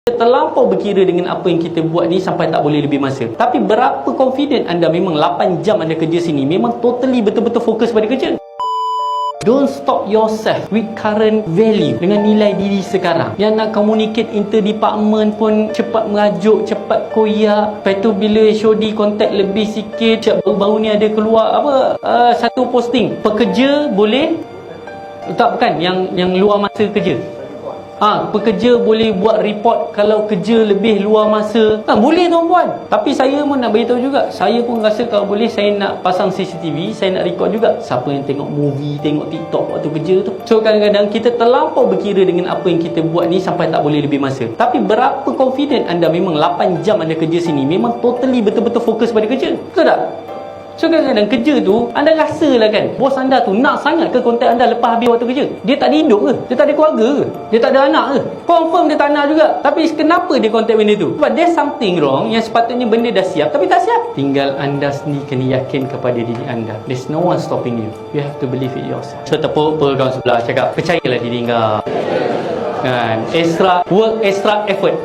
Terlampau berkira dengan apa yang kita buat ni sampai tak boleh lebih masa. Tapi berapa confident anda memang 8 jam anda kerja sini memang totally betul-betul fokus pada kerja. Don't stop yourself with current value, dengan nilai diri sekarang. Yang nak communicate inter-department pun cepat merajuk, cepat koyak. Lepas tu bila HOD contact lebih sikit. Baru-baru ni ada keluar satu posting, pekerja boleh tak, bukan yang luar masa kerja. Pekerja boleh buat report kalau kerja lebih luar masa. Boleh tuan-puan. Tapi saya pun nak beritahu juga, saya pun rasa kalau boleh saya nak pasang CCTV, saya nak record juga siapa yang tengok movie, tengok TikTok waktu kerja tu. So kadang-kadang kita terlampau berkira dengan apa yang kita buat ni sampai tak boleh lebih masa. Tapi berapa confident anda memang 8 jam anda kerja sini memang totally betul-betul fokus pada kerja. Betul tak? So kadang-kadang kerja tu, anda rasa lah kan, bos anda tu nak sangat ke kontak anda lepas habis waktu kerja? Dia tak ada hidup ke? Dia tak ada keluarga ke? Dia tak ada anak ke? Confirm dia tak nak juga. Tapi kenapa dia kontak benda tu? Sebab there's something wrong yang sepatutnya benda dah siap tapi tak siap. Tinggal anda sendiri kena yakin kepada diri anda. There's no one stopping you. You have to believe it yourself. So tepuk kawan sebelah, cakap percayalah diri kau. Kan? Extra work, extra effort.